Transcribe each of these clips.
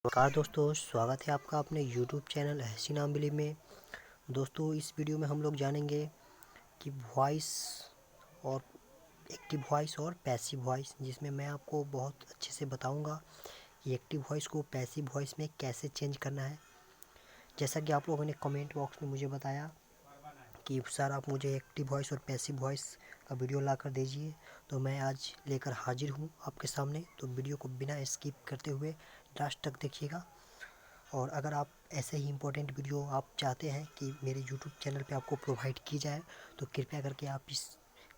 नमस्कार दोस्तों, स्वागत है आपका अपने YouTube चैनल हसीना अम्बिली में। दोस्तों, इस वीडियो में हम लोग जानेंगे कि वॉइस और एक्टिव वॉइस और पैसिव वॉइस, जिसमें मैं आपको बहुत अच्छे से बताऊंगा कि एक्टिव वॉइस को पैसिव वॉइस में कैसे चेंज करना है। जैसा कि आप लोगों ने कमेंट बॉक्स में मुझे बताया कि सर आप मुझे एक्टिव वॉइस और पैसिव वॉइस का वीडियो ला कर दीजिए, तो मैं आज लेकर हाजिर हूँ आपके सामने। तो वीडियो को बिना स्किप करते हुए लास्ट तक देखिएगा। और अगर आप ऐसे ही इम्पोर्टेंट वीडियो आप चाहते हैं कि मेरे यूट्यूब चैनल पे आपको प्रोवाइड की जाए, तो कृपया करके आप इस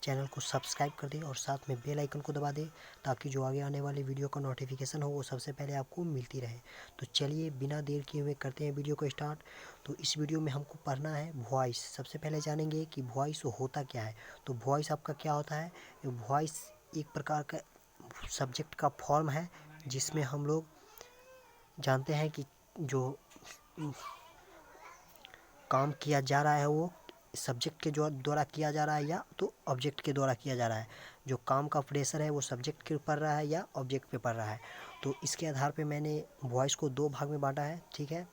चैनल को सब्सक्राइब कर दें और साथ में बेल आइकन को दबा दें, ताकि जो आगे आने वाली वीडियो का नोटिफिकेशन हो वो सबसे पहले आपको मिलती रहे। तो चलिए बिना देर किए हुए करते हैं वीडियो को स्टार्ट। तो इस वीडियो में हमको पढ़ना है वॉइस। सबसे पहले जानेंगे कि वॉइस होता क्या है। तो वॉइस आपका क्या होता है। वॉइस एक प्रकार का सब्जेक्ट का फॉर्म है, जिसमें हम लोग जानते हैं कि जो काम किया जा रहा है वो सब्जेक्ट के जो द्वारा किया जा रहा है या तो ऑब्जेक्ट के द्वारा किया जा रहा है। जो काम का प्रेशर है वो सब्जेक्ट के ऊपर रहा है या ऑब्जेक्ट पे पड़ रहा है। तो इसके आधार पे मैंने वॉइस को दो भाग में बांटा है। ठीक है,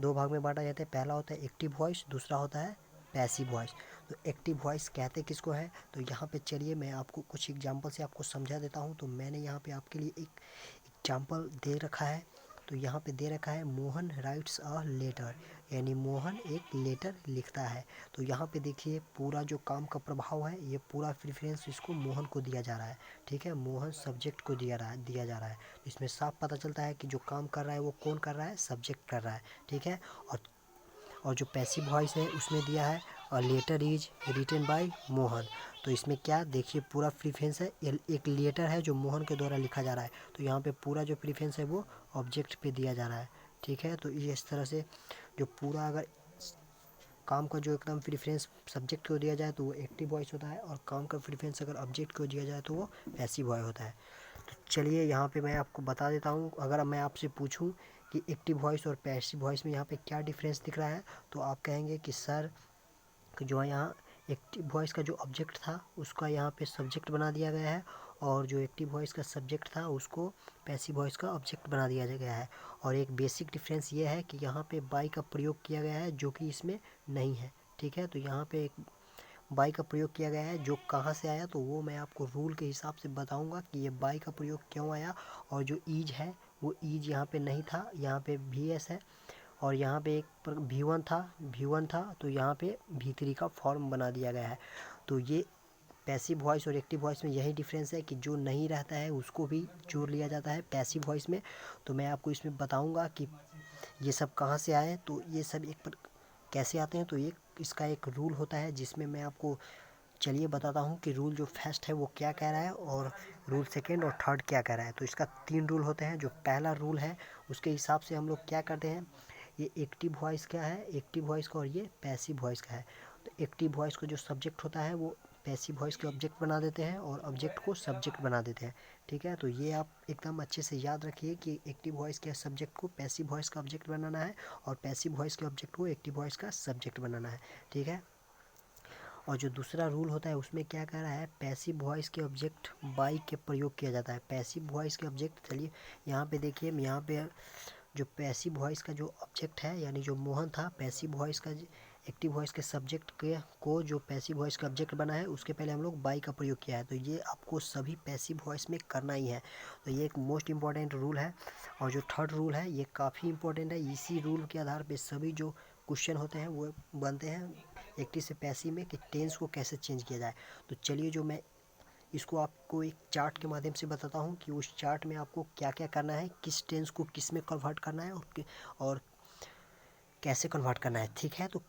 दो भाग में बांटा जाता है। पहला होता है एक्टिव वॉइस, दूसरा होता है पैसिव वॉइस। तो एक्टिव वॉइस कहते किसको है, तो यहाँ पे चलिए मैं आपको कुछ एग्जांपल से आपको समझा देता हूँ। तो मैंने यहाँ पे आपके लिए एक एग्जांपल दे रखा है। तो यहाँ पे दे रखा है मोहन राइट्स अ लेटर, यानी मोहन एक लेटर लिखता है। तो यहाँ पे देखिए पूरा जो काम का प्रभाव है, ये पूरा प्रेफरेंस इसको मोहन को दिया जा रहा है। ठीक है, मोहन सब्जेक्ट को दिया जा रहा है। इसमें साफ पता चलता है कि जो काम कर रहा है वो कौन कर रहा है, सब्जेक्ट कर रहा है। ठीक है, और जो पैसिव वॉइस है उसमें दिया है और letter is written by Mohan. तो इसमें क्या देखिए पूरा प्रेफरेंस है, एक लेटर है जो मोहन के द्वारा लिखा जा रहा है। तो यहाँ पे पूरा जो प्रेफरेंस है वो ऑब्जेक्ट पे दिया जा रहा है। ठीक है, तो ये इस तरह से जो पूरा अगर काम का जो एकदम प्रेफरेंस सब्जेक्ट को दिया जाए तो वो एक्टिव वॉइस होता है, और काम का प्रेफरेंस अगर ऑब्जेक्ट को दिया जाए तो वो पैसिव वॉइस होता है। तो चलिए यहाँ पे मैं आपको बता देता हूँ। अगर मैं आपसे पूछूँ कि एक्टिव वॉइस और पैसिव वॉइस में यहाँ पे क्या डिफरेंस दिख रहा है, तो आप कहेंगे कि सर जो है यहाँ एक्टिव वॉइस का जो ऑब्जेक्ट था उसका यहाँ पे सब्जेक्ट बना दिया गया है, और जो एक्टिव वॉइस का सब्जेक्ट था उसको पैसिव वॉइस का ऑब्जेक्ट बना दिया गया है। और एक बेसिक डिफरेंस ये है कि यहाँ पे बाई का प्रयोग किया गया है, जो कि इसमें नहीं है। ठीक है, तो यहाँ पे एक बाई का प्रयोग किया गया है, जो कहाँ से आया तो वो मैं आपको रूल के हिसाब से बताऊंगा कि ये बाई का प्रयोग क्यों आया। और जो ईज है वो ईज यहाँ पे नहीं था, यहाँ पे वी एस है, और यहाँ पे एक V1 था तो यहाँ पे V3 का फॉर्म बना दिया गया है। तो ये पैसिव वॉइस और एक्टिव वॉइस में यही डिफरेंस है कि जो नहीं रहता है उसको भी जोड़ लिया जाता है पैसिव वॉइस में। तो मैं आपको इसमें बताऊंगा कि ये सब कहाँ से आए, तो ये सब एक पर कैसे आते हैं। तो एक इसका एक रूल होता है, जिसमें मैं आपको चलिए बताता हूँ कि रूल जो फर्स्ट है वो क्या कह रहा है और रूल सेकंड और थर्ड क्या कह रहा है। तो इसका तीन रूल होते हैं। जो पहला रूल है उसके हिसाब से हम लोग क्या करते हैं, ये एक्टिव वॉइस क्या है, एक्टिव वॉइस का, और ये पैसिव वॉइस का है। तो एक्टिव वॉइस को जो सब्जेक्ट होता है वो पैसिव वॉइस के ऑब्जेक्ट बना देते हैं और ऑब्जेक्ट को सब्जेक्ट बना देते हैं। ठीक है, तो ये आप एकदम अच्छे से याद रखिए कि एक्टिव वॉइस के सब्जेक्ट को पैसिव वॉइस का ऑब्जेक्ट बनाना है, और पैसिव वॉइस के ऑब्जेक्ट को एक्टिव वॉइस का सब्जेक्ट बनाना है। ठीक है, और जो दूसरा रूल होता है उसमें क्या कह रहा है, पैसिव वॉइस के ऑब्जेक्ट बाई के प्रयोग किया जाता है। पैसिव वॉइस के ऑब्जेक्ट, चलिए यहाँ पे देखिए, यहाँ पे जो पैसिव वॉइस का जो ऑब्जेक्ट है यानी जो मोहन था, पैसिव वॉइस का एक्टिव वॉइस के सब्जेक्ट के को जो पैसिव वॉइस का ऑब्जेक्ट बना है उसके पहले हम लोग बाई का प्रयोग किया है। तो ये आपको सभी पैसिव वॉइस में करना ही है। तो ये एक मोस्ट इम्पॉर्टेंट रूल है। और जो थर्ड रूल है ये काफ़ी इंपॉर्टेंट है। इसी रूल के आधार पे सभी जो क्वेश्चन होते हैं वो बनते हैं एक्टिव से पैसिव में, कि टेंस को कैसे चेंज किया जाए। तो चलिए जो मैं इसको आपको एक चार्ट के माध्यम से बताता हूँ कि उस चार्ट में आपको क्या क्या करना है, किस टेंस को किस में कन्वर्ट करना है और कैसे कन्वर्ट करना है। ठीक है, तो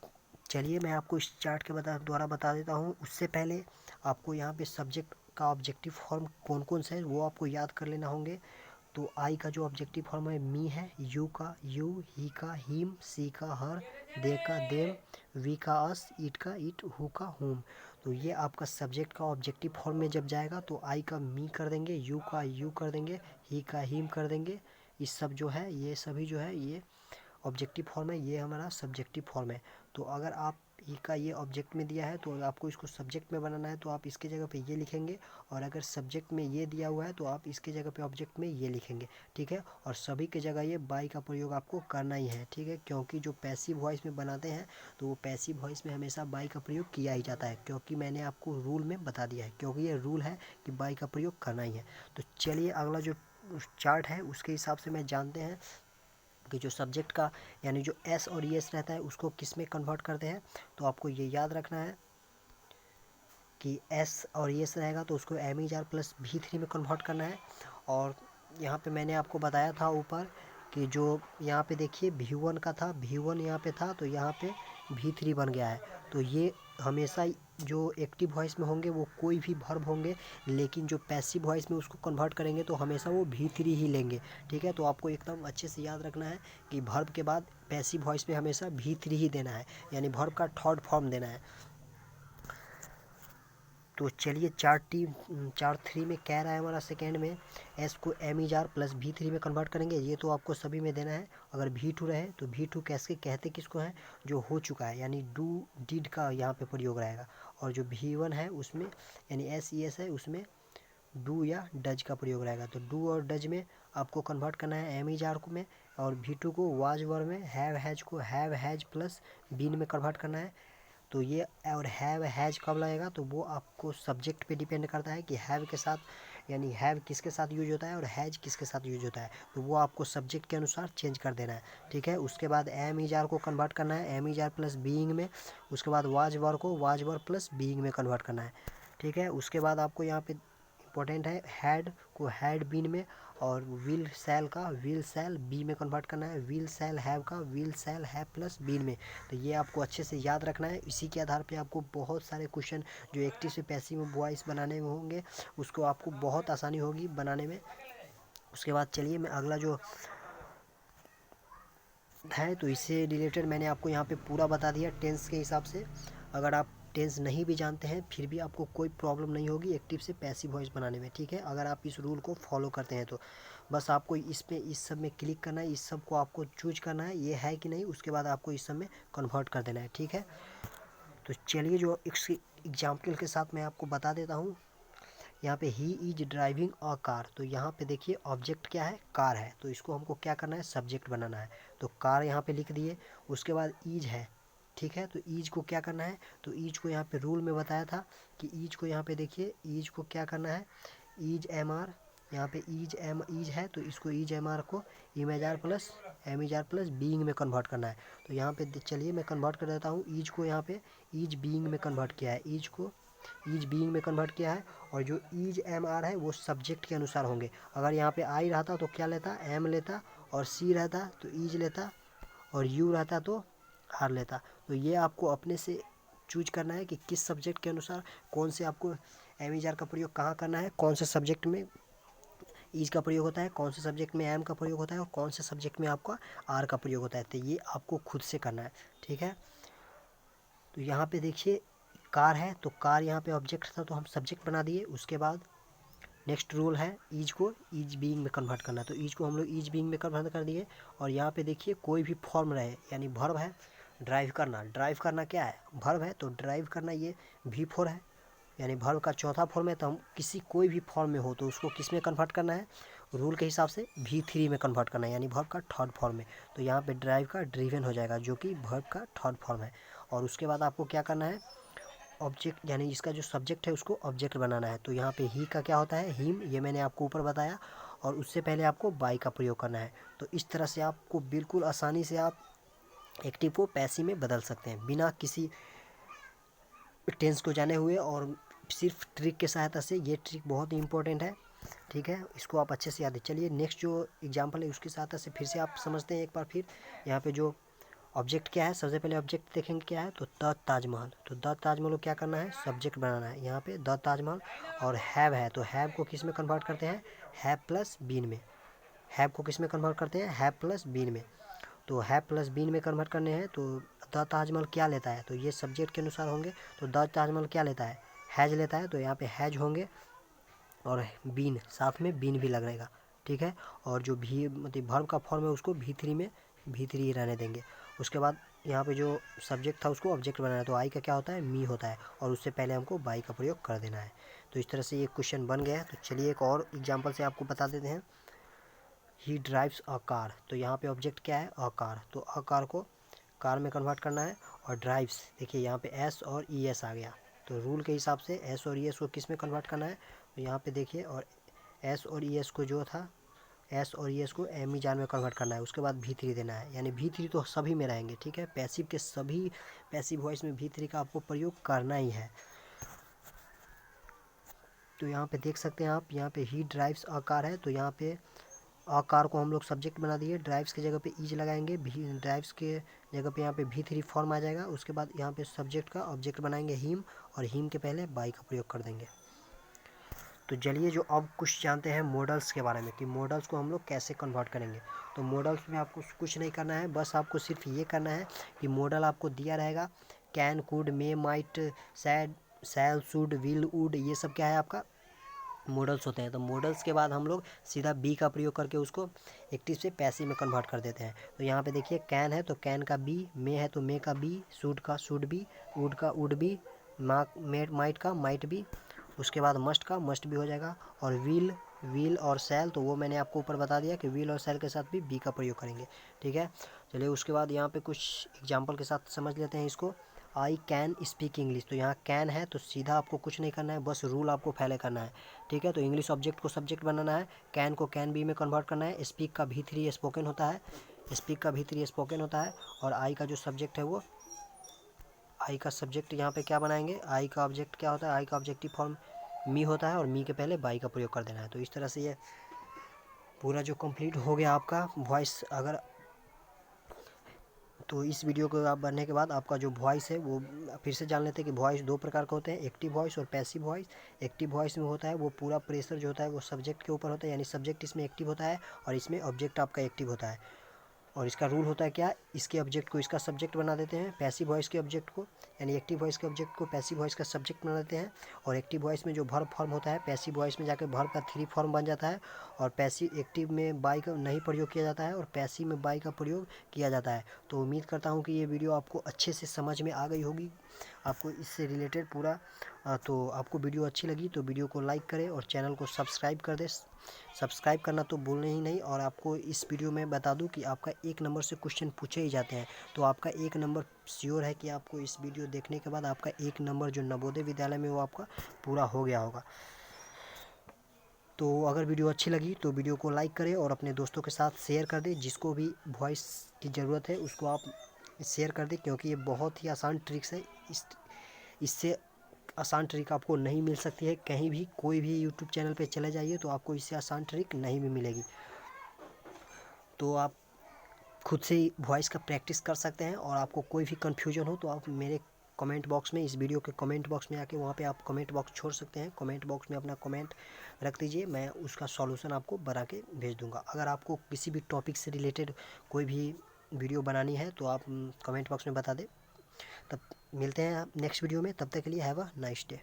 चलिए मैं आपको इस चार्ट के द्वारा बता देता हूँ। उससे पहले आपको यहाँ पे सब्जेक्ट का ऑब्जेक्टिव फॉर्म कौन कौन से है वो आपको याद कर लेना होंगे। तो आई का जो ऑब्जेक्टिव फॉर्म है मी है, यू का यू, ही का हिम, सी का हर, दे का देम, वी का अस, इट का इट, हु का हुम। तो ये आपका सब्जेक्ट का ऑब्जेक्टिव फॉर्म में जब जाएगा तो आई का मी कर देंगे, यू का यू कर देंगे, ही का हिम कर देंगे। ये सब जो है ये सभी जो है ये ऑब्जेक्टिव फॉर्म है, ये हमारा सब्जेक्टिव फॉर्म है। तो अगर आप ई का ये ऑब्जेक्ट में दिया है तो आपको इसको सब्जेक्ट में बनाना है, तो आप इसके जगह पे ये लिखेंगे, और अगर सब्जेक्ट में ये दिया हुआ है तो आप इसके जगह पे ऑब्जेक्ट में ये लिखेंगे, ठीक है। और सभी के जगह ये बाई का प्रयोग आपको करना ही है, ठीक है, क्योंकि जो पैसिव वॉइस में बनाते हैं तो वो पैसिव वॉइस में हमेशा बाई का प्रयोग किया ही जाता है, क्योंकि मैंने आपको रूल में बता दिया है, क्योंकि ये रूल है कि बाई का प्रयोग करना ही है। तो चलिए अगला जो चार्ट है उसके हिसाब से मैं जानते हैं कि जो सब्जेक्ट का यानी जो एस और एस रहता है उसको किस में कन्वर्ट करते हैं। तो आपको ये याद रखना है कि एस और एस रहेगा तो उसको एम ई आर प्लस भी थ्री में कन्वर्ट करना है। और यहाँ पे मैंने आपको बताया था ऊपर कि जो यहाँ पे देखिए V1 का था, V1 यहाँ पे था तो यहाँ पे V3 बन गया है। तो ये हमेशा जो एक्टिव वॉइस में होंगे वो कोई भी वर्ब होंगे, लेकिन जो पैसिव वॉइस में उसको कन्वर्ट करेंगे तो हमेशा वो V3 ही लेंगे, ठीक है। तो आपको एकदम अच्छे से याद रखना है कि वर्ब के बाद पैसिव वॉइस में हमेशा V3 ही देना है, यानी वर्ब का थर्ड फॉर्म देना है। तो चलिए चार्ट थ्री में कह रहा है हमारा सेकेंड में एस को एम ई जार प्लस भी थ्री में कन्वर्ट करेंगे, ये तो आपको सभी में देना है। अगर V2 रहे तो V2 कैसे कहते किसको है, जो हो चुका है, यानी डू डिड का यहाँ पे प्रयोग रहेगा। और जो V1 है उसमें यानी एस ई एस है उसमें डू या डज का प्रयोग रहेगा। तो डू और डज में आपको कन्वर्ट करना है एम ई जार को में, और V2 को वाज वर में हैव हैज को हैव हैज प्लस बीन में कन्वर्ट करना है। तो ये और हैव हैज कब लगेगा तो वो आपको सब्जेक्ट पे डिपेंड करता है कि हैव के साथ यानी हैव किसके साथ यूज होता है और हैज किसके साथ यूज होता है, तो वो आपको सब्जेक्ट के अनुसार चेंज कर देना है, ठीक है। उसके बाद एम ई जार को कन्वर्ट करना है am is are plus being में। उसके बाद वाज वर को वाज वर प्लस बीइंग में कन्वर्ट करना है, ठीक है। उसके बाद आपको यहाँ पे इंपॉर्टेंट है हैड को हैड बीन में, और विल सेल का विल सेल बी में कन्वर्ट करना है, विल सेल हैव का will shall have plus been में। तो ये आपको अच्छे से याद रखना है। इसी के आधार पे आपको बहुत सारे क्वेश्चन जो एक्टिव से पैसिव में वॉइस बनाने में होंगे उसको आपको बहुत आसानी होगी बनाने में। उसके बाद चलिए मैं अगला जो है तो इससे रिलेटेड मैंने आपको यहाँ पे पूरा बता दिया टेंस के हिसाब से। अगर आप टेंस नहीं भी जानते हैं फिर भी आपको कोई प्रॉब्लम नहीं होगी एक्टिव से पैसिव वॉइस बनाने में, ठीक है, अगर आप इस रूल को फॉलो करते हैं तो। बस आपको इस पे इस सब में क्लिक करना है, इस सब को आपको चूज करना है ये है कि नहीं, उसके बाद आपको इस सब में कन्वर्ट कर देना है, ठीक है। तो चलिए जो एग्जाम्पल के साथ मैं आपको बता देता हूँ। यहाँ पे he is driving a car, तो यहाँ पे देखिए ऑब्जेक्ट क्या है, कार है, तो इसको हमको क्या करना है, सब्जेक्ट बनाना है। तो कार यहाँ पे लिख दिए। उसके बाद ईज है, ठीक है, तो ईज को क्या करना है, तो ईज को यहाँ पे रूल में बताया था कि ईज को यहाँ पे देखिए ईज को क्या करना है, ईज एम आर, यहाँ पे ईज है तो इसको ईज एम आर को इमेज plus am is are plus being में कन्वर्ट करना है। तो यहाँ पे चलिए मैं कन्वर्ट कर देता हूँ, ईज को यहाँ पे ईज बीइंग में कन्वर्ट किया है, ईज को ईज बीइंग में कन्वर्ट किया है। और जो ईज एम आर है वो सब्जेक्ट के अनुसार होंगे। अगर यहाँ पे आई रहता तो क्या लेता, एम लेता, और सी रहता तो ईज लेता, और यू रहता तो आर लेता। तो ये आपको अपने से चूज करना है कि किस सब्जेक्ट के अनुसार कौन से आपको एम इज आर का प्रयोग कहाँ करना है, कौन से सब्जेक्ट में ईज का प्रयोग होता है, कौन से सब्जेक्ट में एम का प्रयोग होता है, और कौन से सब्जेक्ट में आपका आर का प्रयोग होता है। तो ये आपको खुद से करना है, ठीक है। तो यहाँ पे देखिए कार है तो कार यहाँ पे ऑब्जेक्ट था तो हम सब्जेक्ट बना दिए। उसके बाद नेक्स्ट रूल है ईज को ईज बीइंग में कन्वर्ट करना, तो ईज को हम लोग ईज बीइंग में कन्वर्ट कर दिए। और यहाँ पे देखिए कोई भी फॉर्म रहे, यानी वर्ब है ड्राइव करना, ड्राइव करना क्या है, वर्ब है तो ड्राइव करना ये V4 है, यानी वर्ब का चौथा फॉर्म है। तो हम किसी कोई भी फॉर्म में हो तो उसको किस में कन्वर्ट करना है, रूल के हिसाब से V3 में कन्वर्ट करना है, यानी वर्ब का थर्ड फॉर्म में। तो यहाँ पे ड्राइव का ड्रिवन हो जाएगा जो कि वर्ब का थर्ड फॉर्म है। और उसके बाद आपको क्या करना है, ऑब्जेक्ट यानी इसका जो सब्जेक्ट है उसको ऑब्जेक्ट बनाना है। तो यहाँ पे ही का क्या होता है, हिम, ये मैंने आपको ऊपर बताया। और उससे पहले आपको बाई का प्रयोग करना है। तो इस तरह से आपको बिल्कुल आसानी से आप एक्टिव को पैसिव में बदल सकते हैं बिना किसी टेंस को जाने हुए, और सिर्फ ट्रिक के सहायता से। ये ट्रिक बहुत ही इंपॉर्टेंट है, ठीक है, इसको आप अच्छे से याद है। चलिए नेक्स्ट जो एग्जांपल है उसकी सहायता से फिर से आप समझते हैं एक बार फिर। यहाँ पे जो ऑब्जेक्ट क्या है, सबसे पहले ऑब्जेक्ट देखेंगे क्या है, तो द ताजमहल। तो द ताजमहल को क्या करना है, सब्जेक्ट बनाना है, यहाँ पे द ताजमहल। और हैव है तो हैव को किस में कन्वर्ट करते हैं, हैव प्लस बीन में। हैव को किस में कन्वर्ट करते हैं, हैव प्लस बीन में। तो हैव प्लस बीन में कन्वर्ट करने हैं तो द ताजमहल क्या लेता है, तो ये सब्जेक्ट के अनुसार होंगे। तो द ताजमहल क्या लेता है, हैज लेता है, तो यहाँ पे हैज होंगे, और बीन साथ में बीन भी लगेगा, ठीक है। और जो भी मतलब वर्ब का फॉर्म है उसको V3 में V3 ही रहने देंगे। उसके बाद यहाँ पे जो सब्जेक्ट था उसको ऑब्जेक्ट बनाना है, तो आई का क्या होता है, मी होता है, और उससे पहले हमको बाई का प्रयोग कर देना है। तो इस तरह से ये क्वेश्चन बन गया है। तो चलिए एक और एग्जाम्पल से आपको बता देते हैं। ही ड्राइव्स अ कार, तो यहाँ पे ऑब्जेक्ट क्या है, अ कार, तो अ कार को कार में कन्वर्ट करना है। और ड्राइव्स, देखिए यहाँ पे एस और ई एस आ गया, तो रूल के हिसाब से एस और ई एस को किस में कन्वर्ट करना है, तो यहाँ पे देखिए, और एस और ई एस को जो था, एस और ई एस को एम ई जान में कन्वर्ट करना है। उसके बाद V3 देना है, यानी V3 तो सभी में रहेंगे, ठीक है। पैसिव के सभी पैसिव वॉइस में V3 का आपको प्रयोग करना ही है। तो यहाँ पे देख सकते हैं आप, यहाँ पे ही ड्राइव्स अ कार है, तो यहाँ पे अ कार को हम लोग सब्जेक्ट बना दिए, ड्राइव्स की जगह पे इज लगाएंगे, ड्राइव्स के जगह पे यहाँ पे V3 फॉर्म आ जाएगा। उसके बाद यहाँ पे सब्जेक्ट का ऑब्जेक्ट बनाएंगे हिम, और हिम के पहले बाई का प्रयोग कर देंगे। तो चलिए जो अब कुछ जानते हैं मॉडल्स के बारे में, कि मॉडल्स को हम लोग कैसे कन्वर्ट करेंगे। तो मॉडल्स में आपको कुछ नहीं करना है, बस आपको सिर्फ ये करना है कि मॉडल आपको दिया रहेगा, can, could, may, might, said, shall, should, will, would, ये सब क्या है आपका मॉडल्स होते हैं। तो मॉडल्स के बाद हम लोग सीधा बी का प्रयोग करके उसको एक्टिव से पैसिव में कन्वर्ट कर देते हैं। तो यहाँ पे देखिए कैन है तो कैन का बी, मे है तो मे का बी, शुड का शुड बी, वुड का वुड बी, माइट का माइट बी, उसके बाद मस्ट का मस्ट भी हो जाएगा। और विल और सेल, तो वो मैंने आपको ऊपर बता दिया कि विल और सेल के साथ भी बी का प्रयोग करेंगे, ठीक है। चलिए उसके बाद यहाँ पे कुछ एग्जांपल के साथ समझ लेते हैं इसको। आई कैन स्पीक इंग्लिश, तो यहाँ कैन है तो सीधा आपको कुछ नहीं करना है, बस रूल आपको फैले करना है, ठीक है। तो इंग्लिश ऑब्जेक्ट को सब्जेक्ट बनाना है, कैन को कैन बी में कन्वर्ट करना है, स्पीक का V3 स्पोकन होता है, स्पीक का V3 स्पोकन होता है। और आई का जो सब्जेक्ट है वो, आई का सब्जेक्ट यहाँ पे क्या बनाएंगे, आई का ऑब्जेक्ट क्या होता है, आई का ऑब्जेक्टिव फॉर्म मी होता है, और मी के पहले बाई का प्रयोग कर देना है। तो इस तरह से ये पूरा जो कंप्लीट हो गया आपका वॉइस। अगर तो इस वीडियो को आप बनने के बाद आपका जो वॉइस है वो फिर से जान लेते हैं कि वॉइस दो प्रकार के होते हैं, एक्टिव वॉइस और पैसिव वॉइस। एक्टिव वॉइस में होता है वो पूरा प्रेशर जो होता है वो सब्जेक्ट के ऊपर होता है, यानी सब्जेक्ट इसमें एक्टिव होता है और इसमें ऑब्जेक्ट आपका एक्टिव होता है। और इसका रूल होता है क्या, इसके ऑब्जेक्ट को इसका सब्जेक्ट बना देते हैं, पैसिव वॉइस के ऑब्जेक्ट को, यानी एक्टिव वॉइस के ऑब्जेक्ट को पैसिव वॉइस का सब्जेक्ट बना देते हैं। और एक्टिव वॉइस में जो वर्ब फॉर्म होता है, पैसिव वॉइस में जाकर वर्ब का 3 फॉर्म बन जाता है। और पैसिव एक्टिव में बाई का नहीं प्रयोग किया जाता है, और पैसिव में बाई का प्रयोग किया जाता है। तो उम्मीद करता हूँ कि ये वीडियो आपको अच्छे से समझ में आ गई होगी, आपको इससे रिलेटेड पूरा। तो आपको वीडियो अच्छी लगी तो वीडियो को लाइक करें और चैनल को सब्सक्राइब कर दें। सब्सक्राइब करना तो भूलने ही नहीं। और आपको इस वीडियो में बता दूं कि आपका 1 नंबर से क्वेश्चन पूछे ही जाते हैं, तो आपका 1 नंबर श्योर है कि आपको इस वीडियो देखने के बाद आपका 1 नंबर जो नवोदय विद्यालय में वो आपका पूरा हो गया होगा। तो अगर वीडियो अच्छी लगी तो वीडियो को लाइक करें और अपने दोस्तों के साथ शेयर कर दें, जिसको भी वॉइस की ज़रूरत है उसको आप शेयर कर दें, क्योंकि ये बहुत ही आसान ट्रिक्स है। इससे आसान ट्रिक आपको नहीं मिल सकती है कहीं भी, कोई भी यूट्यूब चैनल पे चले जाइए तो आपको इससे आसान ट्रिक नहीं भी मिलेगी। तो आप खुद से ही वॉइस का प्रैक्टिस कर सकते हैं। और आपको कोई भी कन्फ्यूजन हो तो आप मेरे कमेंट बॉक्स में, इस वीडियो के कमेंट बॉक्स में आके वहाँ पे आप कमेंट बॉक्स छोड़ सकते हैं। कमेंट बॉक्स में अपना कमेंट रख दीजिए, मैं उसका सॉल्यूशन आपको बना के भेज दूँगा। अगर आपको किसी भी टॉपिक से रिलेटेड कोई भी वीडियो बनानी है तो आप कमेंट बॉक्स में बता दें। तब मिलते हैं नेक्स्ट वीडियो में, तब तक के लिए हैव अ नाइस डे।